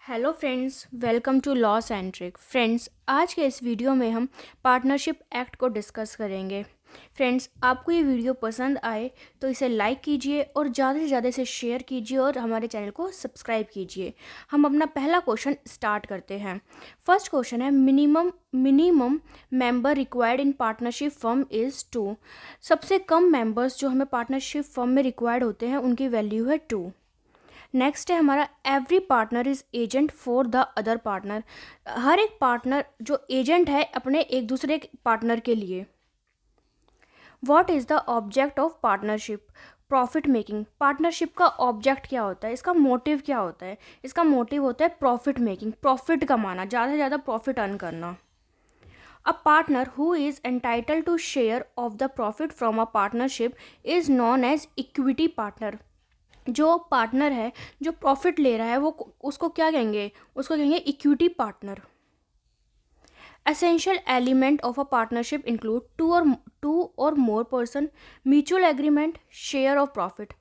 Hello friends, welcome to law centric. Friends, आज के इस वीडियो में हम पार्टनरशिप एक्ट को डिस्कस करेंगे। फ्रेंड्स, आपको ये वीडियो पसंद आए तो इसे लाइक कीजिए और ज़्यादा से ज़्यादा इसे शेयर कीजिए और हमारे चैनल को सब्सक्राइब कीजिए। हम अपना पहला क्वेश्चन स्टार्ट करते हैं। फर्स्ट क्वेश्चन है, minimum member required in partnership firm is 2। सबसे कम मेंबर्स जो हमें पार्टनरशिप फर्म में रिक्वायर्ड होते हैं उनकी वैल्यू है 2। नेक्स्ट है हमारा, every partner is agent for the other partner. हर एक पार्टनर जो एजेंट है अपने एक दूसरे पार्टनर के लिए। What is the object of partnership? Profit making. Partnership का ऑब्जेक्ट क्या होता है, इसका मोटिव क्या होता है? इसका मोटिव होता है प्रॉफिट मेकिंग, प्रॉफिट कमाना, ज़्यादा से ज़्यादा प्रॉफिट अर्न करना। A partner who is entitle to share of the profit from a partnership is known as equity partner. जो पार्टनर है जो प्रॉफिट ले रहा है वो उसको क्या कहेंगे? उसको कहेंगे equity partner. Essential element of a partnership include two और more person, mutual agreement, share of profit.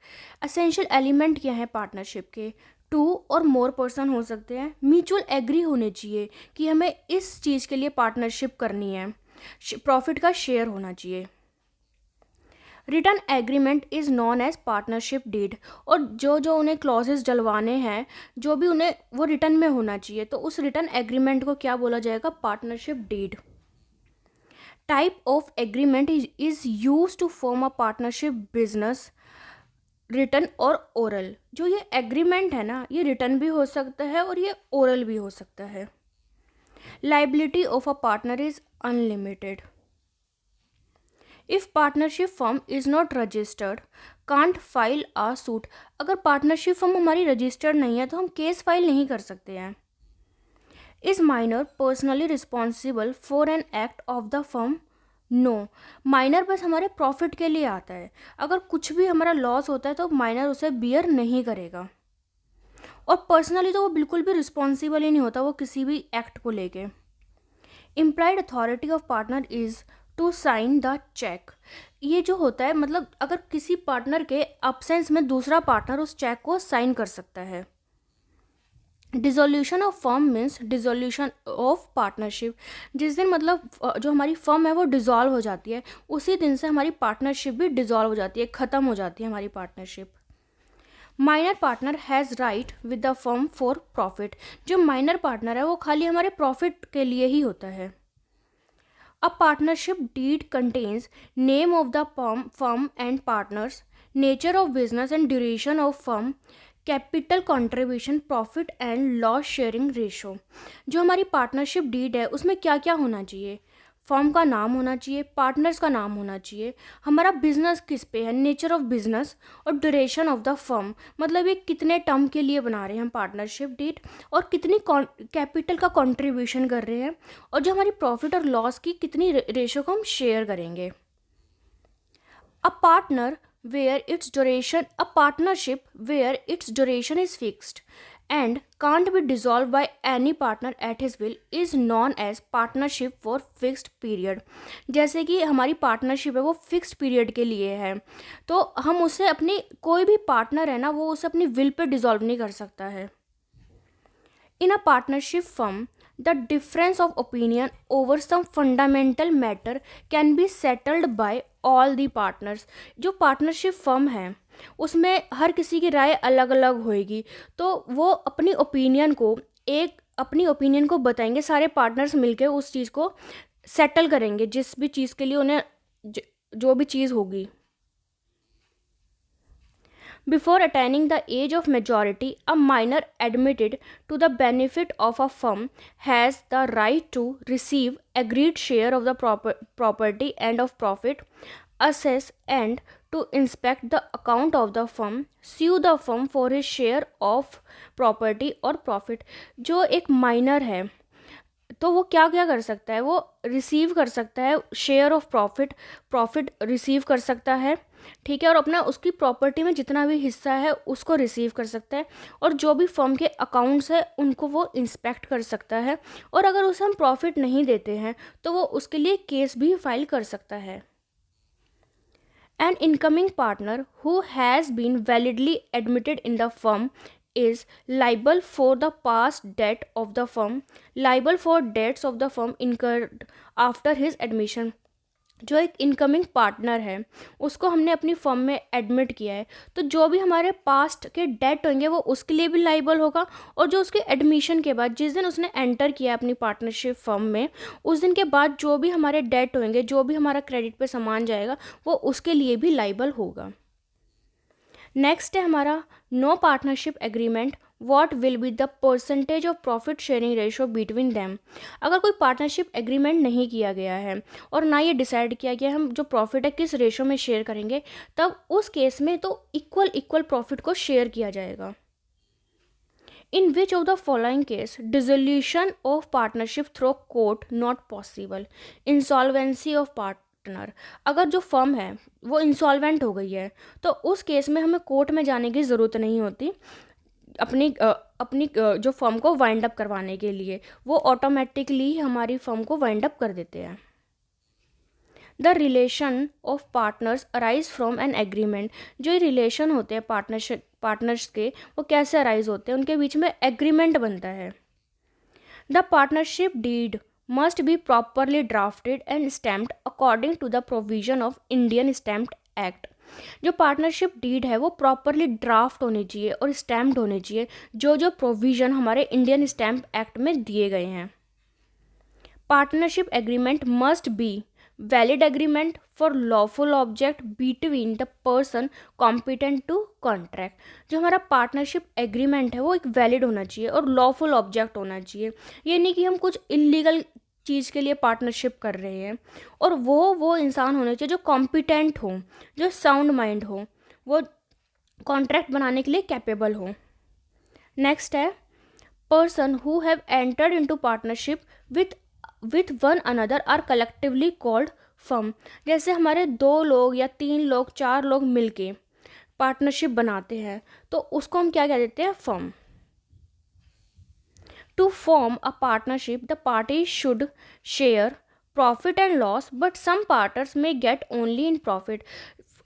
Essential element क्या है पार्टनरशिप के? टू और मोर पर्सन हो सकते हैं, म्यूचुअल एग्री होने चाहिए कि हमें इस चीज़ के लिए पार्टनरशिप करनी है, प्रॉफिट का शेयर होना चाहिए। Written agreement is known as partnership deed. और जो जो उन्हें क्लॉजेस डलवाने हैं, जो भी उन्हें वो रिटर्न में होना चाहिए, तो उस रिटर्न एग्रीमेंट को क्या बोला जाएगा? Partnership deed. Type of agreement is use to form a partnership business, written और ओरल। जो ये एग्रीमेंट है ना, ये रिटर्न भी हो सकता है और ये ओरल भी हो सकता है। Liability of a partner is unlimited. If partnership firm is not registered can't file a suit. अगर पार्टनरशिप फर्म हमारी रजिस्टर्ड नहीं है तो हम केस फाइल नहीं कर सकते हैं। Is minor personally responsible for an act of the firm? No. Minor बस हमारे प्रॉफिट के लिए आता है। अगर कुछ भी हमारा लॉस होता है तो माइनर उसे बियर नहीं करेगा। और पर्सनली तो वो बिल्कुल भी रिस्पॉन्सिबल ही नहीं होता वो किसी भी एक्ट को लेके। Implied authority of partner is to sign the cheque. ये जो होता है, मतलब अगर किसी पार्टनर के अब्सेंस में दूसरा पार्टनर उस चेक को साइन कर सकता है। Dissolution of firm means dissolution of partnership. जिस दिन मतलब जो हमारी फर्म है वो डिसॉल्व हो जाती है, उसी दिन से हमारी पार्टनरशिप भी डिसॉल्व हो जाती है, ख़त्म हो जाती है हमारी partnership. Minor partner has right with the firm for profit. जो माइनर पार्टनर है वो खाली हमारे प्रॉफिट के लिए ही होता है। A partnership deed contains name of the firm and partners, nature of business and duration of firm, capital contribution, profit and loss sharing ratio। जो हमारी पार्टनरशिप डीड है उसमें क्या क्या होना चाहिए? फर्म का नाम होना चाहिए, पार्टनर्स का नाम होना चाहिए, हमारा बिजनेस किस पे है, नेचर ऑफ बिजनेस और ड्यूरेशन ऑफ द फर्म, मतलब ये कितने टर्म के लिए बना रहे हैं हम पार्टनरशिप डीड, और कितनी कैपिटल का कंट्रीब्यूशन कर रहे हैं, और जो हमारी प्रॉफिट और लॉस की कितनी रेशो को हम शेयर करेंगे। A partner where its duration, a partnership where its duration is fixed and can't be dissolved by any partner at his will is known as partnership for fixed period। जैसे कि हमारी partnership है वो fixed period के लिए है, तो हम उसे अपनी कोई भी पार्टनर है ना वो उसे अपनी विल पे डिसॉल्व नहीं कर सकता है। In a partnership firm, the difference of opinion over some fundamental matter can be settled by all the partners। जो पार्टनरशिप फर्म है उसमें हर किसी की राय अलग अलग होएगी, तो वो अपनी ओपिनियन को बताएंगे, सारे पार्टनर्स मिलकर उस चीज़ को सेटल करेंगे, जिस भी चीज़ के लिए उन्हें जो भी चीज़ होगी। Before attaining the age of majority, a minor admitted to the benefit of a firm has the right to receive agreed share of the property and of profit, assess and to inspect the account of the firm, sue the firm for his share of property or profit। जो एक minor है तो वो क्या क्या कर सकता है? वो रिसीव कर सकता है शेयर ऑफ प्रॉफिट रिसीव कर सकता है, ठीक है, और अपना उसकी प्रॉपर्टी में जितना भी हिस्सा है उसको रिसीव कर सकता है, और जो भी फर्म के अकाउंट्स है उनको वो इंस्पेक्ट कर सकता है, और अगर उसे हम प्रॉफिट नहीं देते हैं तो वो उसके लिए केस भी फाइल कर सकता है। An incoming partner who has been validly admitted in the firm is liable for the past debt of the firm, liable for debts of the firm incurred after his admission. जो एक incoming partner है उसको हमने अपनी firm में admit किया है, तो जो भी हमारे पास्ट के डेट होंगे वो उसके लिए भी लाइबल होगा, और जो उसके एडमिशन के बाद जिस दिन उसने एंटर किया अपनी पार्टनरशिप फर्म में उस दिन के बाद जो भी हमारे डेट होंगे, जो भी हमारा क्रेडिट पे सामान जाएगा वो उसके लिए भी लाइबल होगा। नेक्स्ट है हमारा no partnership agreement, what will be the percentage of profit sharing ratio between them. अगर कोई पार्टनरशिप एग्रीमेंट नहीं किया गया है और ना ये डिसाइड किया गया हम जो प्रॉफिट है किस रेशो में शेयर करेंगे, तब उस केस में तो इक्वल प्रॉफिट को शेयर किया जाएगा। In which of the following case dissolution of partnership through court not possible. Insolvency of partner, अगर जो फर्म है वो इंसॉल्वेंट हो गई है तो उस केस में हमें कोर्ट में जाने की ज़रूरत नहीं होती अपनी जो फर्म को वाइंड अप करवाने के लिए, वो ऑटोमेटिकली हमारी फर्म को वाइंड अप कर देते हैं। The relation of partners arise from an agreement, जो ये रिलेशन होते हैं पार्टनर्स के वो कैसे अराइज होते हैं, उनके बीच में एग्रीमेंट बनता है। The partnership deed must be properly drafted and stamped according to the provision of Indian Stamp Act। जो पार्टनरशिप डीड है वो प्रॉपरली ड्राफ्ट होनी चाहिए और स्टैम्प्ड होनी चाहिए, जो जो प्रोविज़न हमारे इंडियन स्टैम्प एक्ट में दिए गए हैं। Partnership agreement must be valid agreement for lawful object between the person competent to contract. जो हमारा पार्टनरशिप एग्रीमेंट है वो एक वैलिड होना चाहिए और लॉफुल ऑब्जेक्ट होना चाहिए। ये नहीं कि हम कुछ इलीगल चीज़ के लिए पार्टनरशिप कर रहे हैं, और वो इंसान होने चाहिए जो कॉम्पिटेंट हो, जो साउंड माइंड हो, वो कॉन्ट्रैक्ट बनाने के लिए कैपेबल हो। नेक्स्ट है person who have entered into partnership with one another are collectively called firm. जैसे हमारे 2 लोग या 3 लोग 4 लोग मिलके पार्टनरशिप बनाते हैं तो उसको हम क्या कह देते हैं, firm. To form a partnership, the parties should share profit and loss, but some partners may get only in profit।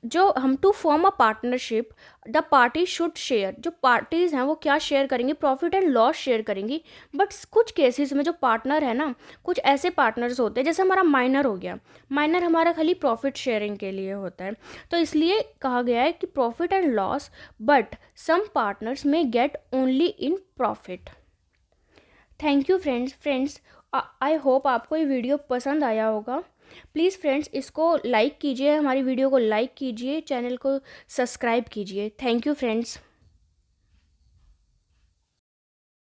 जो हम to form a partnership the party should share, जो पार्टीज़ हैं वो क्या शेयर करेंगी, प्रॉफिट एंड लॉस शेयर करेंगी। But कुछ cases में जो पार्टनर है ना, कुछ ऐसे पार्टनर्स होते हैं जैसे हमारा माइनर हो गया, माइनर हमारा खाली प्रॉफिट शेयरिंग के लिए होता है, तो इसलिए कहा गया है कि profit and loss but some partners may get only in profit. Thank you friends, I hope आपको ये वीडियो पसंद आया होगा। प्लीज़ फ्रेंड्स इसको लाइक कीजिए, हमारी वीडियो को लाइक कीजिए, चैनल को सब्सक्राइब कीजिए। Thank you friends.